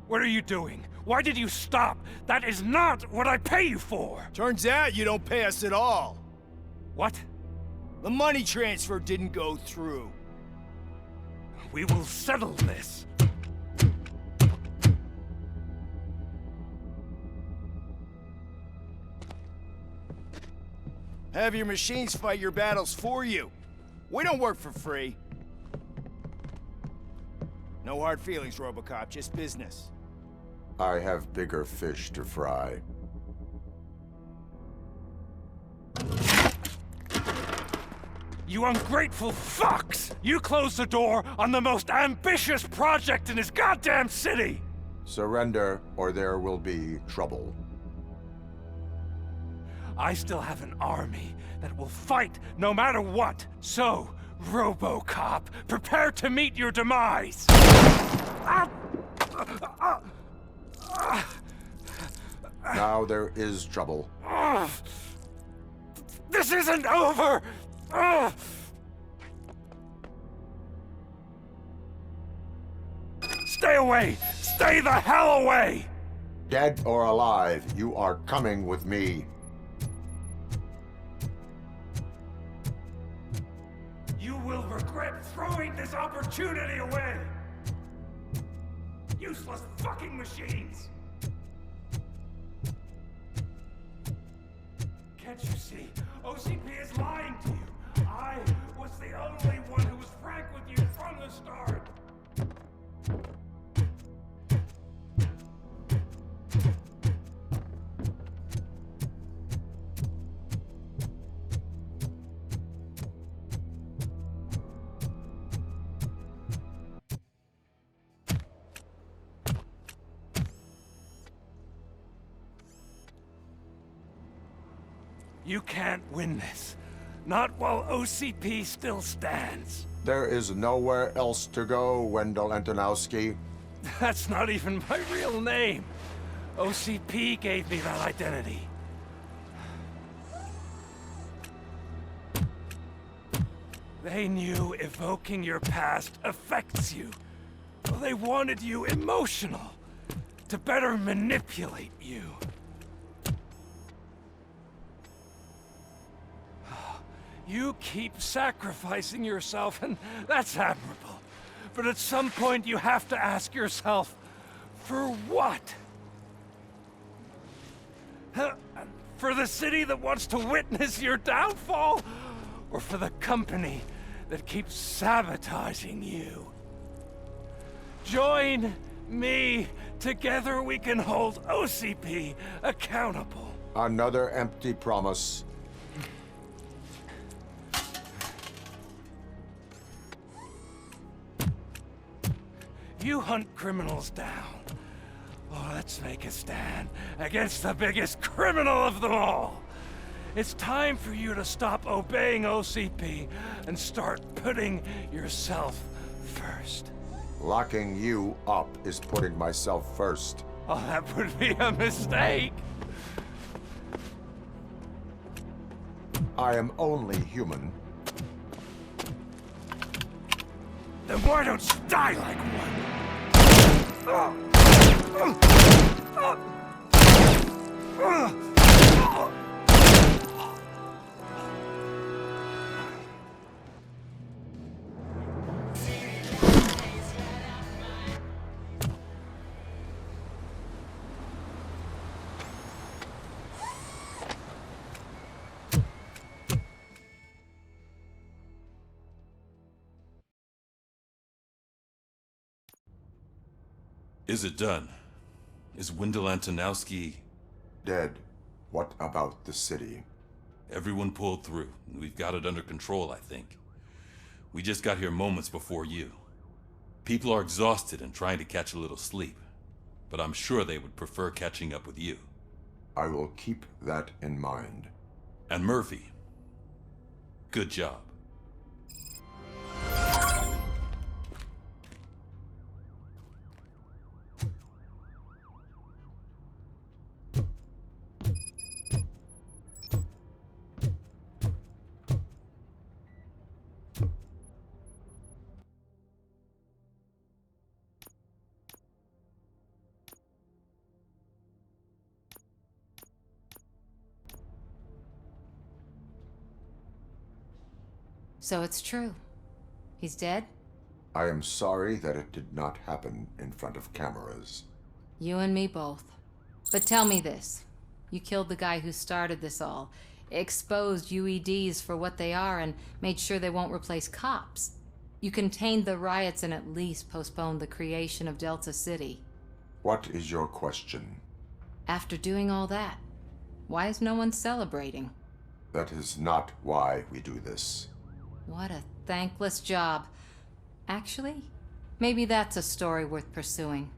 What are you doing? Why did you stop? That is not what I pay you for! Turns out you don't pay us at all. What? The money transfer didn't go through. We will settle this. Have your machines fight your battles for you. We don't work for free. No hard feelings, RoboCop, just business. I have bigger fish to fry. You ungrateful fucks! You closed the door on the most ambitious project in this goddamn city! Surrender, or there will be trouble. I still have an army that will fight no matter what. So, RoboCop, prepare to meet your demise! Now there is trouble. This isn't over! Stay away! Stay the hell away! Dead or alive, you are coming with me. You will regret throwing this opportunity away! Useless fucking machines! Can't you see? OCP is lying to you! I was the only one who was frank with you from the start! You can't win this. Not while OCP still stands. There is nowhere else to go, Wendell Antonowski. That's not even my real name. OCP gave me that identity. They knew evoking your past affects you. Well, they wanted you emotional, to better manipulate you. You keep sacrificing yourself, and that's admirable. But at some point, you have to ask yourself, for what? For the city that wants to witness your downfall? Or for the company that keeps sabotaging you? Join me. Together we can hold OCP accountable. Another empty promise. You hunt criminals down. Oh, let's make a stand against the biggest criminal of them all. It's time for you to stop obeying OCP and start putting yourself first. Locking you up is putting myself first. Oh, that would be a mistake. I am only human. Then why don't you die like one? Is it done? Is Wendell Antonowski... Dead. What about the city? Everyone pulled through. We've got it under control, I think. We just got here moments before you. People are exhausted and trying to catch a little sleep. But I'm sure they would prefer catching up with you. I will keep that in mind. And Murphy. Good job. So it's true. He's dead? I am sorry that it did not happen in front of cameras. You and me both. But tell me this. You killed the guy who started this all, exposed UEDs for what they are, and made sure they won't replace cops. You contained the riots and at least postponed the creation of Delta City. What is your question? After doing all that, why is no one celebrating? That is not why we do this. What a thankless job. Actually, maybe that's a story worth pursuing.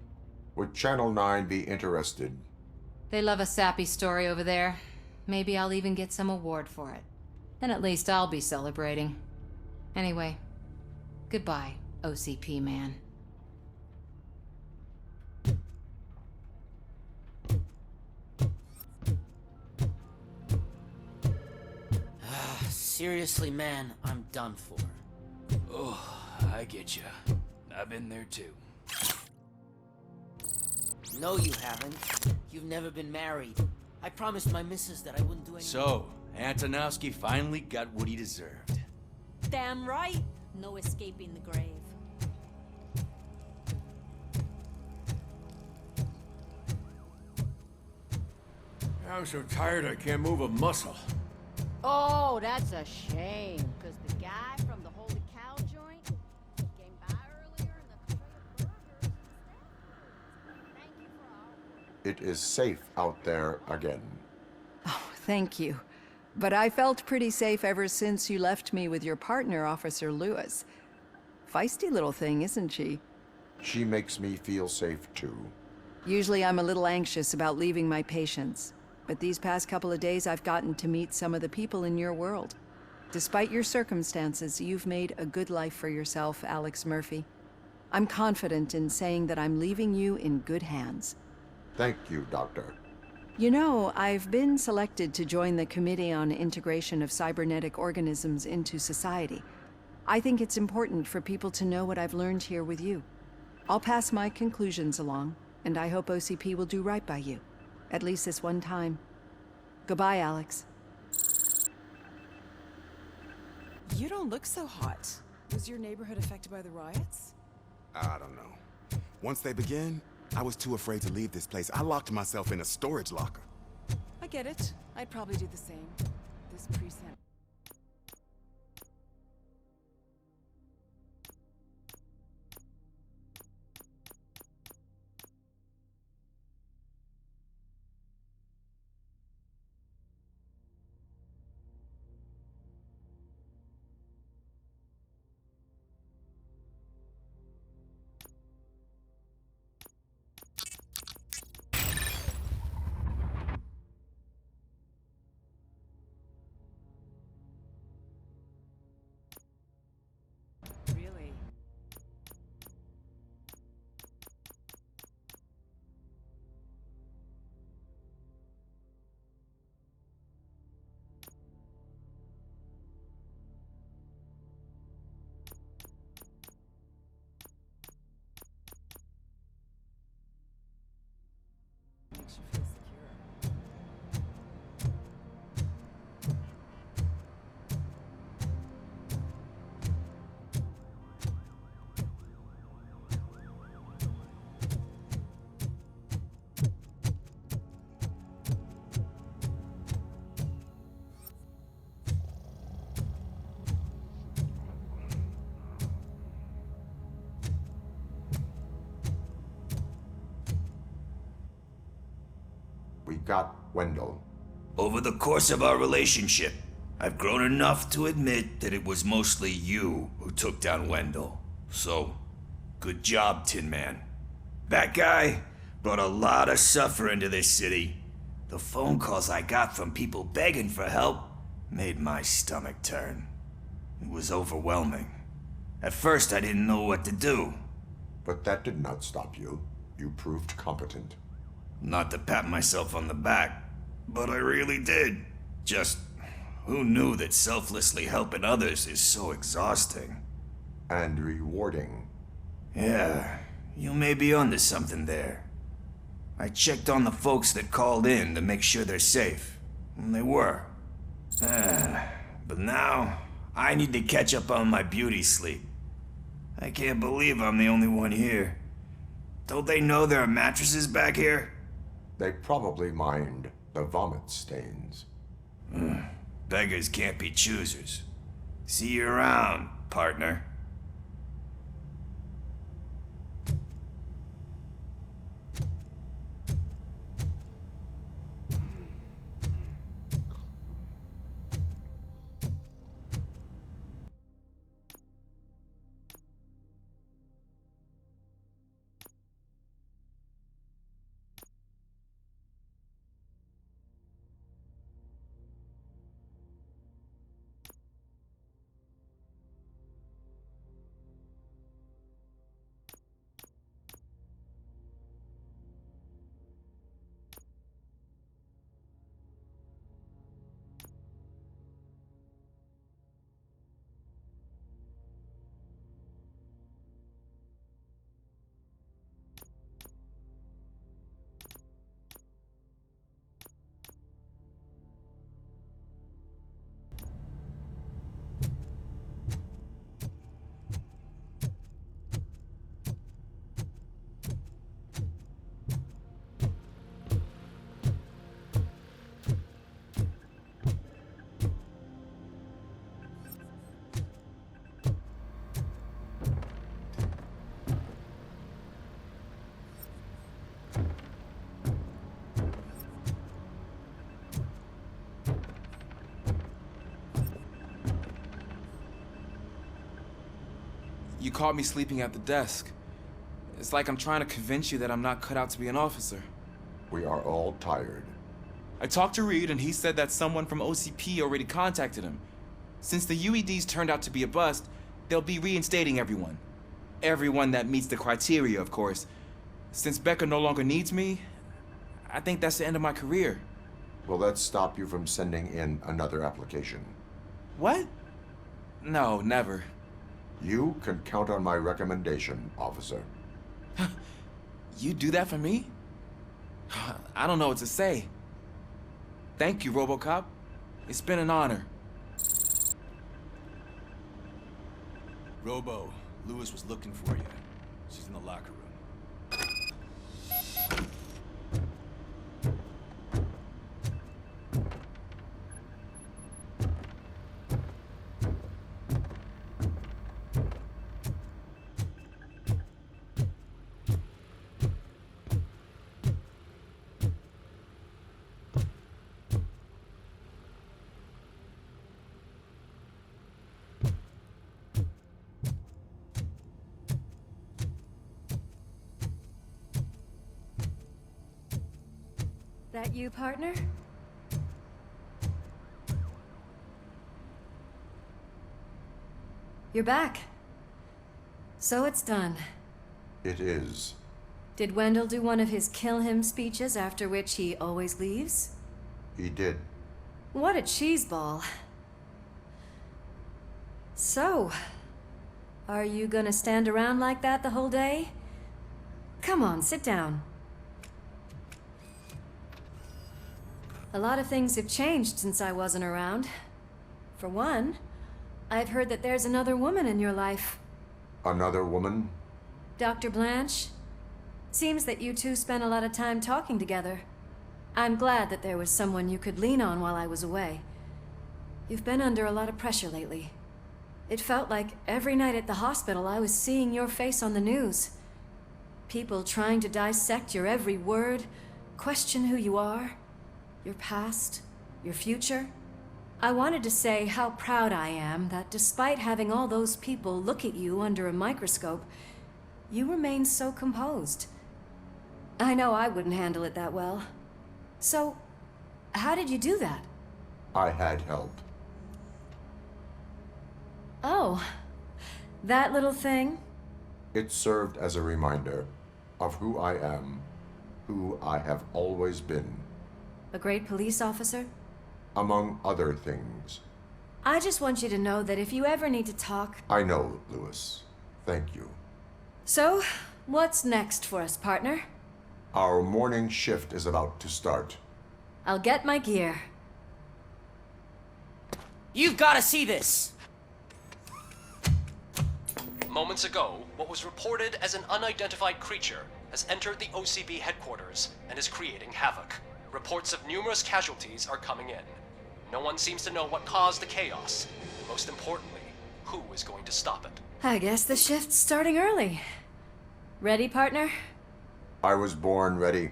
Would Channel 9 be interested? They love a sappy story over there. Maybe I'll even get some award for it. Then at least I'll be celebrating. Anyway, goodbye, OCP man. Seriously, man, I'm done for. Oh, I get you. I've been there too. No, you haven't. You've never been married. I promised my missus that I wouldn't do anything. So, Antonovsky finally got what he deserved. Damn right. No escaping the grave. I'm so tired I can't move a muscle. Oh, that's a shame. Because the guy from the Holy Cow joint came by earlier and the tray of burgers instead. Thank you for all. It is safe out there again. Oh, thank you. But I felt pretty safe ever since you left me with your partner, Officer Lewis. Feisty little thing, isn't she? She makes me feel safe too. Usually I'm a little anxious about leaving my patients. But these past couple of days I've gotten to meet some of the people in your world. Despite your circumstances, you've made a good life for yourself, Alex Murphy. I'm confident in saying that I'm leaving you in good hands. Thank you, Doctor. You know, I've been selected to join the Committee on Integration of Cybernetic Organisms into Society. I think it's important for people to know what I've learned here with you. I'll pass my conclusions along, and I hope OCP will do right by you. At least this one time. Goodbye, Alex. You don't look so hot. Was your neighborhood affected by the riots? I don't know. Once they begin, I was too afraid to leave this place. I locked myself in a storage locker. I get it. I'd probably do the same. This precinct. Really? Makes you feel secure. We got Wendell. Over the course of our relationship, I've grown enough to admit that it was mostly you who took down Wendell. So, good job, Tin Man. That guy brought a lot of suffering to this city. The phone calls I got from people begging for help made my stomach turn. It was overwhelming. At first, I didn't know what to do. But that did not stop you. You proved competent. Not to pat myself on the back, but I really did. Just, who knew that selflessly helping others is so exhausting? And rewarding. Yeah, you may be onto something there. I checked on the folks that called in to make sure they're safe, and they were. But now, I need to catch up on my beauty sleep. I can't believe I'm the only one here. Don't they know there are mattresses back here? They probably mind the vomit stains. Beggars can't be choosers. See you around, partner. You caught me sleeping at the desk. It's like I'm trying to convince you that I'm not cut out to be an officer. We are all tired. I talked to Reed, and he said that someone from OCP already contacted him. Since the UEDs turned out to be a bust, they'll be reinstating everyone. Everyone that meets the criteria, of course. Since Becca no longer needs me, I think that's the end of my career. Will that stop you from sending in another application? What? No, never. You can count on my recommendation, officer. You do that for me? I don't know what to say. Thank you, RoboCop. It's been an honor. Robo, Lewis was looking for you. She's in the locker room. That you, partner? You're back. So it's done. It is. Did Wendell do one of his kill him speeches after which he always leaves? He did. What a cheeseball. So, are you gonna stand around like that the whole day? Come on, sit down. A lot of things have changed since I wasn't around. For one, I've heard that there's another woman in your life. Another woman? Dr. Blanche. Seems that you two spent a lot of time talking together. I'm glad that there was someone you could lean on while I was away. You've been under a lot of pressure lately. It felt like every night at the hospital I was seeing your face on the news. People trying to dissect your every word, question who you are. Your past, your future. I wanted to say how proud I am that despite having all those people look at you under a microscope, you remain so composed. I know I wouldn't handle it that well. So, how did you do that? I had help. Oh, that little thing? It served as a reminder of who I am, who I have always been. A great police officer? Among other things. I just want you to know that if you ever need to talk... I know, Lewis. Thank you. So, what's next for us, partner? Our morning shift is about to start. I'll get my gear. You've got to see this! Moments ago, what was reported as an unidentified creature has entered the OCB headquarters and is creating havoc. Reports of numerous casualties are coming in. No one seems to know what caused the chaos. Most importantly, who is going to stop it? I guess the shift's starting early. Ready, partner? I was born ready.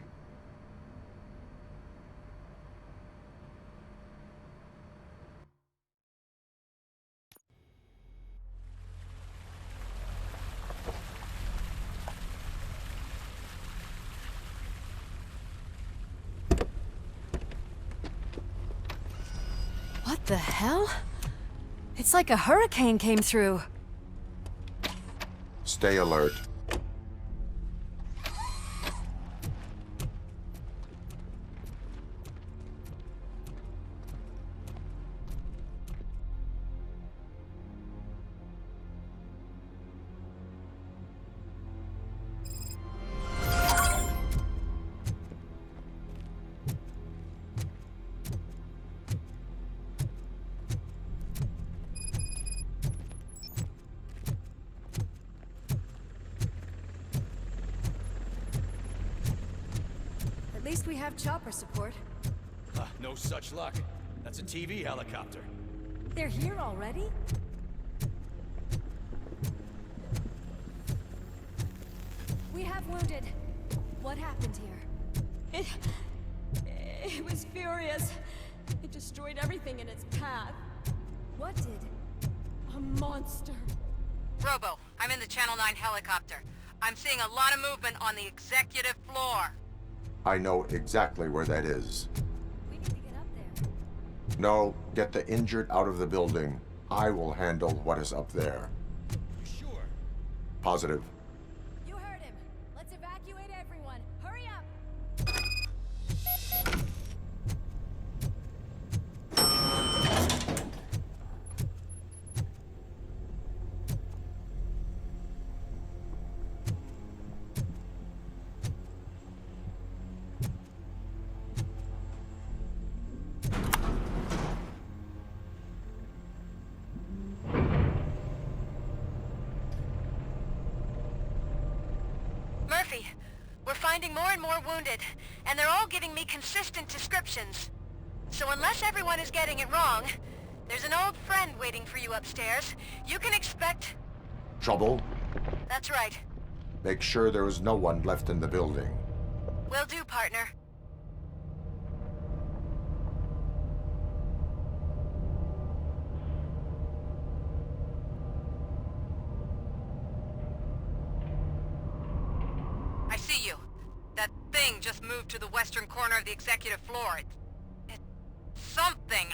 What the hell? It's like a hurricane came through. Stay alert. At least we have chopper support. No such luck. That's a TV helicopter. They're here already? We have wounded. What happened here? It was furious. It destroyed everything in its path. What did? A monster. Robo, I'm in the Channel 9 helicopter. I'm seeing a lot of movement on the executive floor. I know exactly where that is. We need to get up there. No, get the injured out of the building. I will handle what is up there. Sure. Positive. You heard him. Let's evacuate everyone. Hurry up! Murphy, we're finding more and more wounded, and they're all giving me consistent descriptions. So unless everyone is getting it wrong, there's an old friend waiting for you upstairs. You can expect... Trouble? That's right. Make sure there is no one left in the building. Will do, partner. I see you. That thing just moved to the western corner of the executive floor. It's something.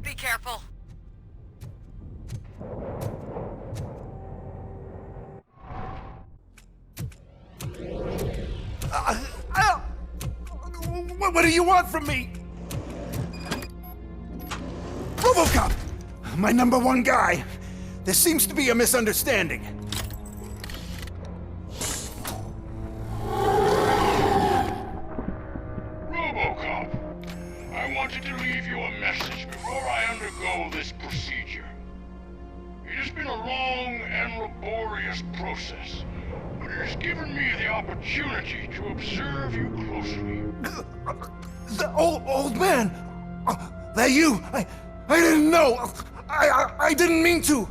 Be careful. What do you want from me? RoboCop! My #1 guy. There seems to be a misunderstanding. RoboCop, I wanted to leave you a message before I undergo this procedure. It has been a long and laborious process, but it has given me the opportunity to observe you closely. The old man! That you? I didn't know! I didn't mean to!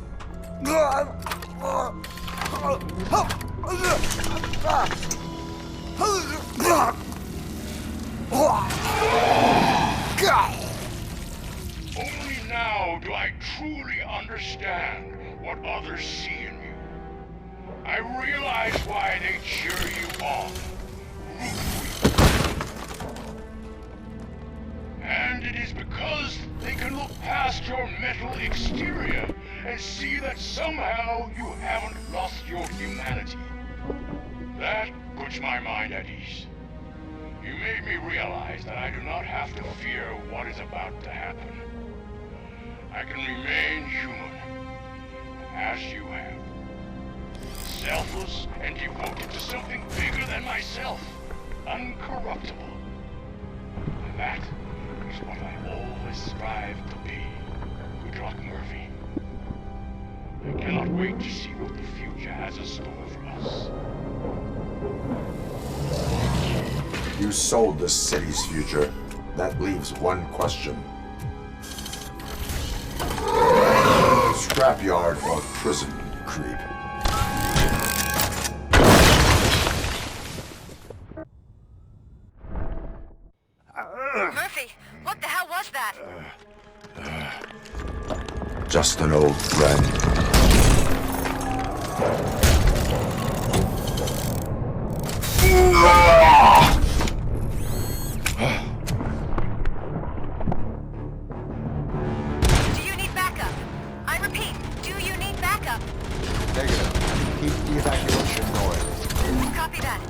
Only now do I truly understand what others see in you. I realize why they cheer you on, root for you. And it is because they can look past your metal exterior and see that somehow you haven't lost your humanity. That puts my mind at ease. You made me realize that I do not have to fear what is about to happen. I can remain human, as you have. Selfless and devoted to something bigger than myself. Uncorruptible. And that is what I always strive to be. Good luck, Murphy. I cannot wait to see what the future has in store for us. You sold this city's future. That leaves one question. Scrapyard or prison, creep? Murphy, what the hell was that? Just an old friend. Do you need backup? I repeat, do you need backup? Negative. Keep the evacuation going. Copy that.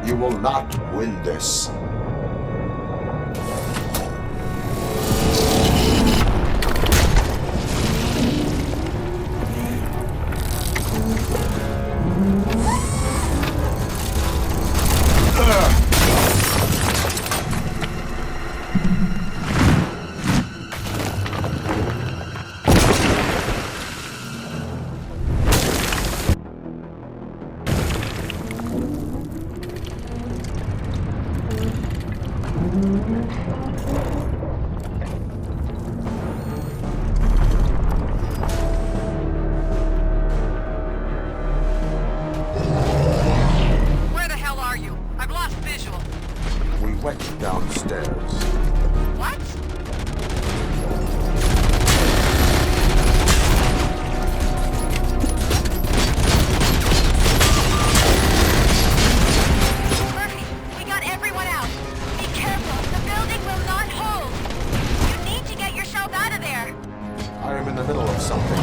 You will not win this. Where the hell are you? I've lost visual. We went downstairs. What? Murphy, we got everyone out. Be careful. The building will not hold. You need to get yourself out of there. I am in the middle of something.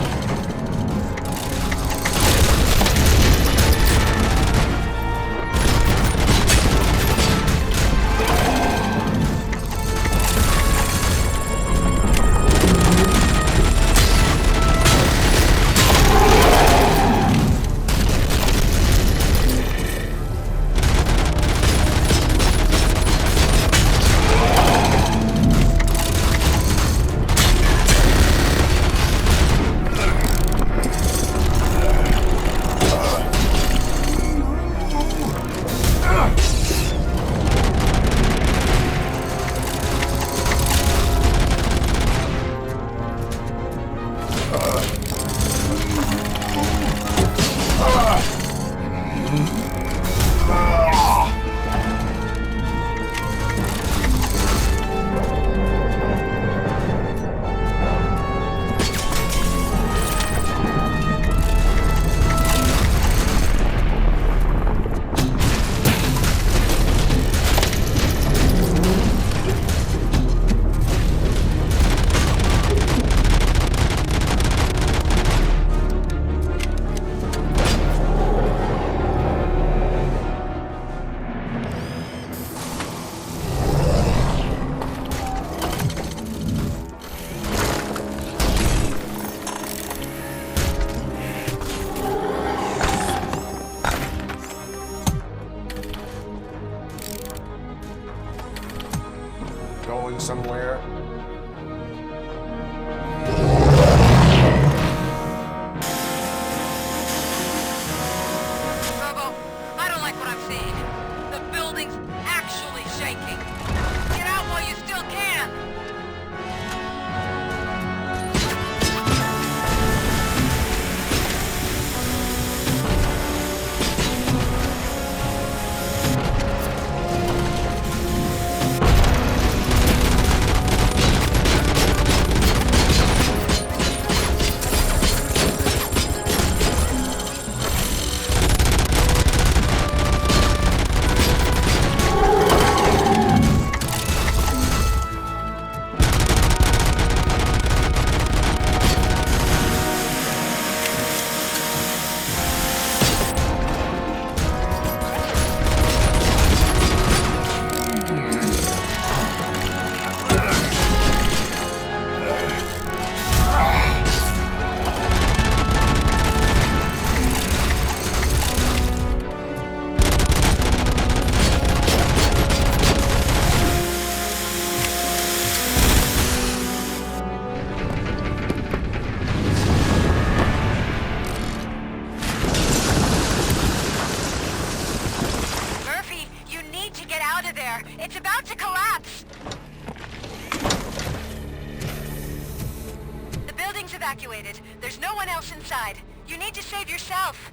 evacuated. There's no one else inside. You need to save yourself.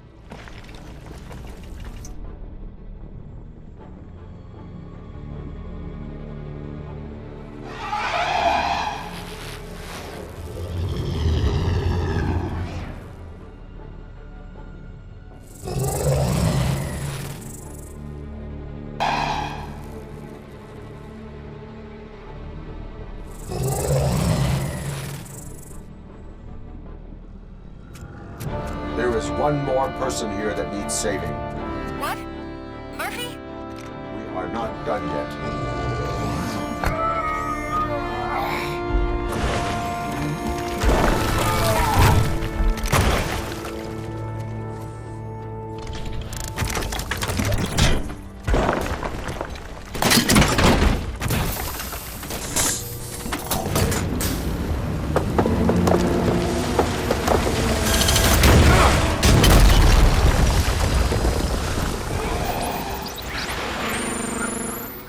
There is one more person here that needs saving. What? Murphy? We are not done yet.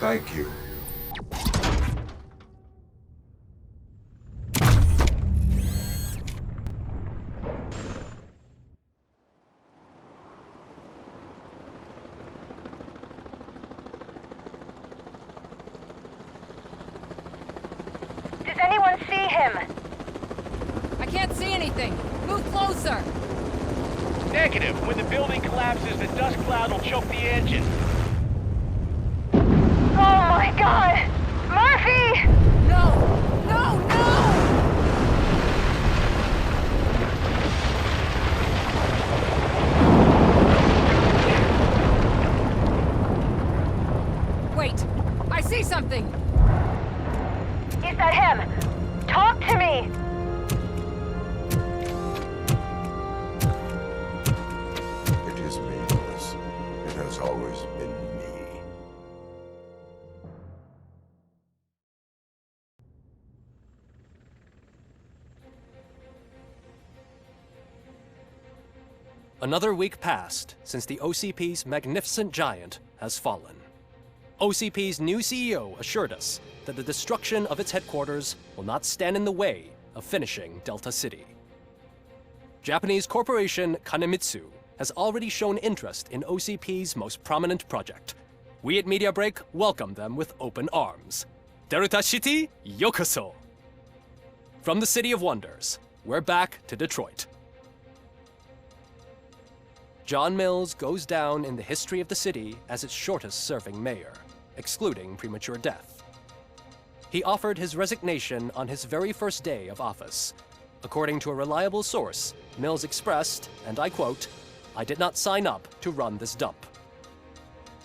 Thank you. Does anyone see him? I can't see anything. Move closer. Negative. When the building collapses, the dust cloud will choke the engine. Oh my god! Murphy! No! No! No! Wait! I see something! Is that him? Talk to me! It is me, Lewis. It has always been me. Another week passed since the OCP's magnificent giant has fallen. OCP's new CEO assured us that the destruction of its headquarters will not stand in the way of finishing Delta City. Japanese corporation Kanemitsu has already shown interest in OCP's most prominent project. We at Media Break welcome them with open arms. Detrojte City, yokoso! From the City of Wonders, we're back to Detroit. John Mills goes down in the history of the city as its shortest-serving mayor, excluding premature death. He offered his resignation on his very first day of office. According to a reliable source, Mills expressed, and I quote, "I did not sign up to run this dump."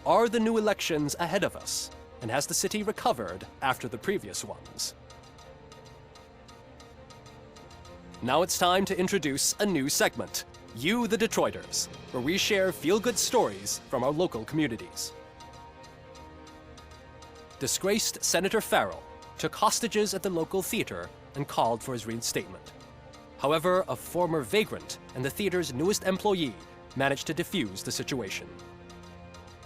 Are the new elections ahead of us? And has the city recovered after the previous ones? Now it's time to introduce a new segment, You the Detroiters, where we share feel-good stories from our local communities. Disgraced Senator Farrell took hostages at the local theater and called for his reinstatement. However, a former vagrant and the theater's newest employee managed to defuse the situation.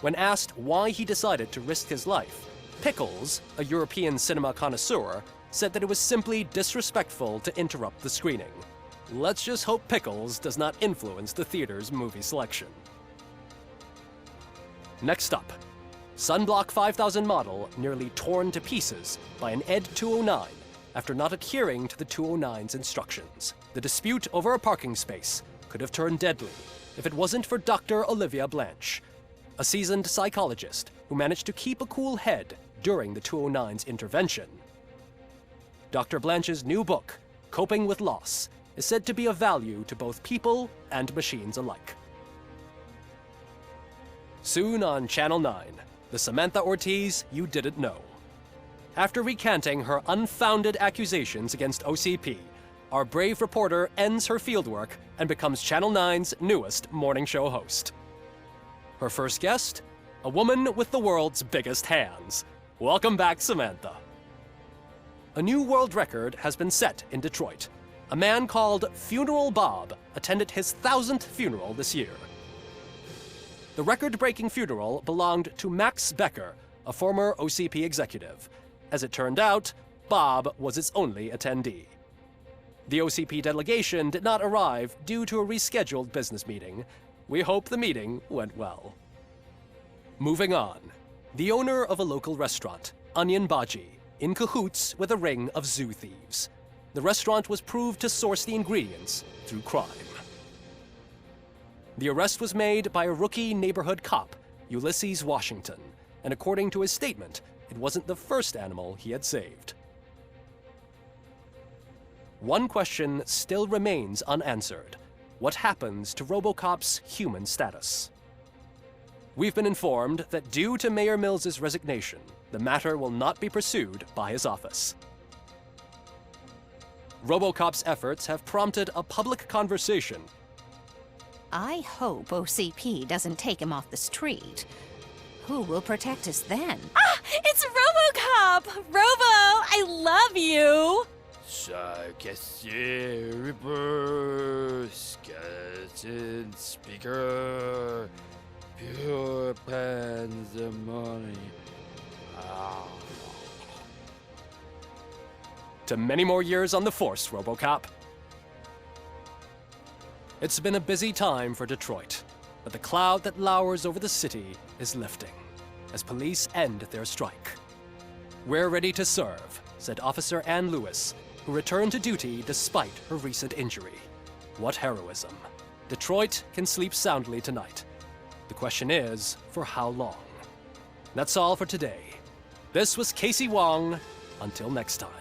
When asked why he decided to risk his life, Pickles, a European cinema connoisseur, said that it was simply disrespectful to interrupt the screening. Let's just hope Pickles does not influence the theater's movie selection. Next up, Sunblock 5000 model nearly torn to pieces by an ED 209 after not adhering to the 209's instructions. The dispute over a parking space could have turned deadly if it wasn't for Dr. Olivia Blanche, a seasoned psychologist who managed to keep a cool head during the 209's intervention. Dr. Blanche's new book, Coping with Loss, is said to be of value to both people and machines alike. Soon on Channel 9, the Samantha Ortiz you didn't know. After recanting her unfounded accusations against OCP, our brave reporter ends her fieldwork and becomes Channel 9's newest morning show host. Her first guest? A woman with the world's biggest hands. Welcome back, Samantha. A new world record has been set in Detroit. A man called Funeral Bob attended his 1000th funeral this year. The record-breaking funeral belonged to Max Becker, a former OCP executive. As it turned out, Bob was its only attendee. The OCP delegation did not arrive due to a rescheduled business meeting. We hope the meeting went well. Moving on. The owner of a local restaurant, Onion Baji, in cahoots with a ring of zoo thieves. The restaurant was proved to source the ingredients through crime. The arrest was made by a rookie neighborhood cop, Ulysses Washington, and according to his statement, it wasn't the first animal he had saved. One question still remains unanswered. What happens to RoboCop's human status? We've been informed that due to Mayor Mills's resignation, the matter will not be pursued by his office. RoboCop's efforts have prompted a public conversation. I hope OCP doesn't take him off the street. Who will protect us then? Ah! It's RoboCop! Robo, I love you! Sarcastic Reaper, skeleton speaker, pure pandemonium. To many more years on the force, RoboCop. It's been a busy time for Detroit, but the cloud that lowers over the city is lifting as police end their strike. We're ready to serve, said Officer Ann Lewis, who returned to duty despite her recent injury. What heroism. Detroit can sleep soundly tonight. The question is, for how long? That's all for today. This was Casey Wong. Until next time.